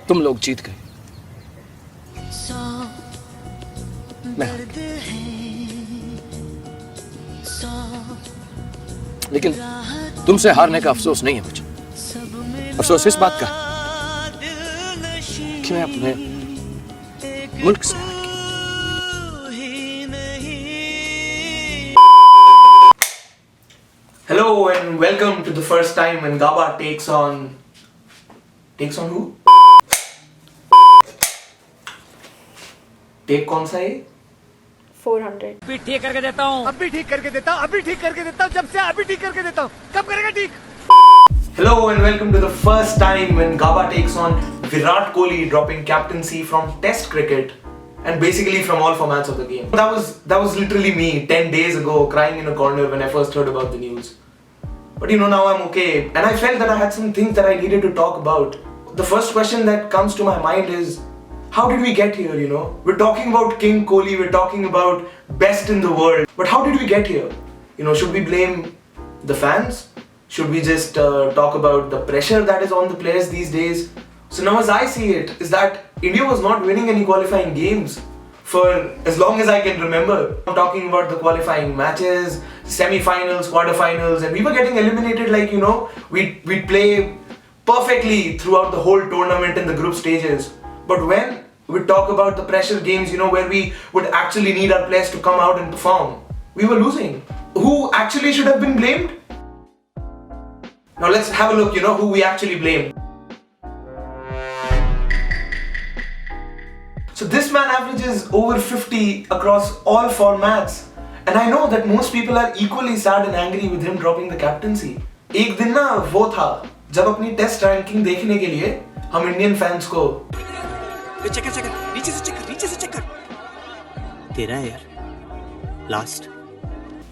तुम लोग जीत गए, मैं हार गया। लेकिन तुमसे हारने का अफसोस नहीं है मुझे। अफसोस इस बात का कि मैं अपने मुल्क से हार गया। Hello and welcome to the first time when Gaba takes on who? Take कौन सा है? 400। अभी ठीक करके देता हूँ, अभी ठीक करके देता हूँ, अभी ठीक करके देता हूँ, जब से अभी ठीक करके देता हूँ, कब करेगा ठीक? Hello and welcome to the first time when Gaba takes on Virat Kohli, dropping captaincy from Test cricket and basically from all formats of the game. That was literally me 10 days ago crying in a corner when I first heard about the news. But now I'm okay, and I felt that I had some things that I needed to talk about. The first question that comes to my mind is, how did we get here, We're talking about King Kohli, we're talking about best in the world, but how did we get here? Should we blame the fans? Should we just talk about the pressure that is on the players these days? So now as I see it, is that India was not winning any qualifying games for as long as I can remember. I'm talking about the qualifying matches, semi-finals, quarter-finals, and we were getting eliminated like, we'd play perfectly throughout the whole tournament in the group stages. But when we talk about the pressure games, where we would actually need our players to come out and perform, we were losing. Who actually should have been blamed? Now let's have a look, who we actually blame. So this man averages over 50 across all formats. And I know that most people are equally sad and angry with him dropping the captaincy. एक दिन ना वो था जब अपनी test ranking देखने के लिए हम इंडियन फैंस को नीचे से चेक कर तेरा है यार लास्ट।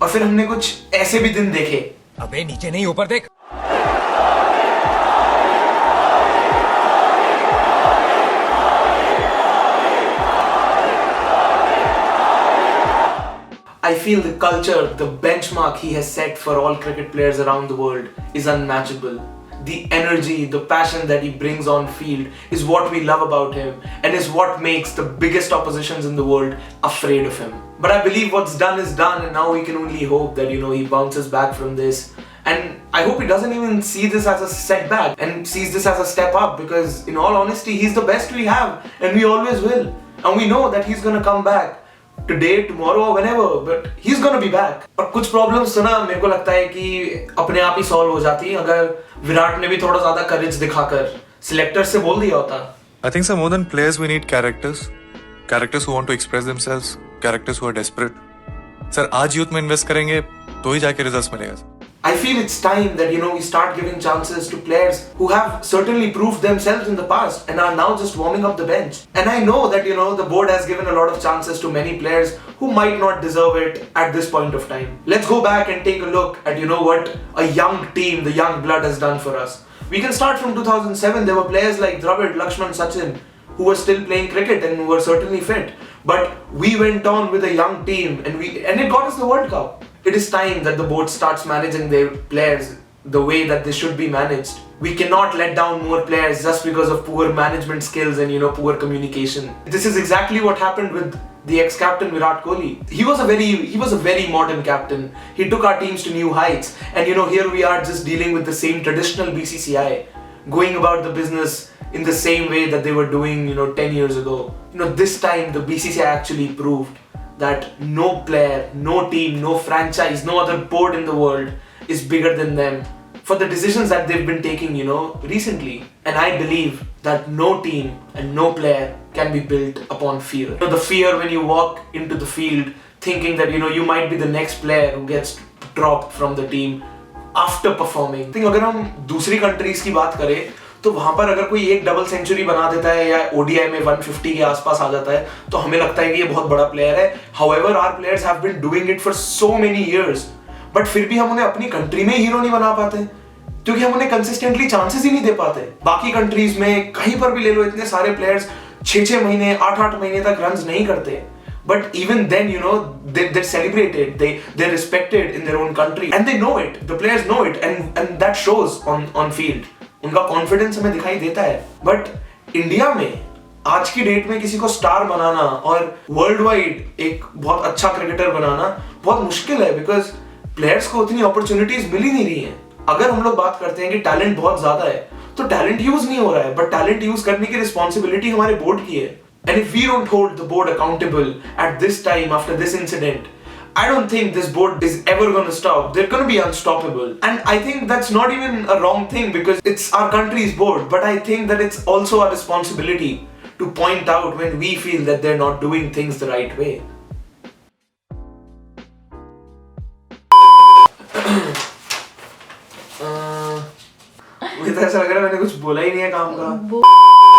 और फिर हमने कुछ ऐसे भी दिन देखे। अबे नीचे नहीं ऊपर देख। I feel the culture, the benchmark he has set for all cricket players around the world is unmatchable. The energy, the passion that he brings on field is what we love about him and is what makes the biggest oppositions in the world afraid of him. But I believe what's done is done, and now we can only hope that he bounces back from this. And I hope he doesn't even see this as a setback and sees this as a step up, because in all honesty, he's the best we have and we always will. And we know that he's gonna come back today, tomorrow or whenever, but he's gonna be back. और कुछ problems तो ना मेरे को लगता है कि अपने आप ही सॉल्व हो जाती अगर विराट ने भी थोड़ा ज्यादा करेज दिखाकर सिलेक्टर से बोल दिया होता. I think so more than players we need characters who want to express themselves, characters who are desperate. Sir आज यूथ में इन्वेस्ट करेंगे तो ही जाके रिजल्ट्स मिलेगा. I feel it's time that we start giving chances to players who have certainly proved themselves in the past and are now just warming up the bench. And I know that the board has given a lot of chances to many players who might not deserve it at this point of time. Let's go back and take a look at what a young team, the young blood, has done for us. We can start from 2007. There were players like Dravid, Lakshman, Sachin who were still playing cricket and who were certainly fit. But we went on with a young team and it got us the World Cup. It is time that the board starts managing their players the way that they should be managed. We cannot let down more players just because of poor management skills and poor communication. This is exactly what happened with the ex-captain Virat Kohli. He was a very modern captain. He took our teams to new heights, and here we are just dealing with the same traditional BCCI, going about the business in the same way that they were doing 10 years ago. This time the BCCI actually proved that no player, no team, no franchise, no other board in the world is bigger than them for the decisions that they've been taking, recently. And I believe that no team and no player can be built upon fear. The fear when you walk into the field thinking that, you might be the next player who gets dropped from the team after performing. I think अगर हम दूसरी countries की बात करें तो वहां पर अगर कोई एक डबल सेंचुरी बना देता है या ओडीआई में 150 के आसपास आ जाता है तो हमें लगता है कि ये बहुत बड़ा प्लेयर है. However, our players have been doing it for so many years, but फिर भी हम उन्हें अपनी कंट्री में हीरो नहीं बना पाते क्योंकि हम उन्हें कंसिस्टेंटली चांसेस ही नहीं दे पाते. बाकी कंट्रीज में कहीं पर भी ले लो, इतने सारे प्लेयर्स 6-6 महीने 8-8 महीने तक रन्स नहीं करते. But even then, they're celebrated, they're respected in their own country, and they know it. The players know it, and that shows on field. उनका कॉन्फिडेंस हमें दिखाई देता है. बट इंडिया में आज की डेट में किसी को स्टार बनाना और वर्ल्ड वाइड एक बहुत अच्छा क्रिकेटर बनाना बहुत मुश्किल है, बिकॉज प्लेयर्स को उतनी अपॉर्चुनिटीज मिल ही नहीं रही हैं। अगर हम लोग बात करते हैं कि टैलेंट बहुत ज्यादा है, तो टैलेंट यूज नहीं हो रहा है, बट टैलेंट यूज करने की रिस्पॉन्सिबिलिटी हमारे बोर्ड की है। And if we don't hold the board accountable at this time after this incident, I don't think this board is ever going to stop. They're going to be unstoppable. And I think that's not even a wrong thing, because it's our country's board. But I think that it's also our responsibility to point out when we feel that they're not doing things the right way. मुझे तो ऐसा लग रहा है मैंने कुछ बोला ही नहीं है काम का।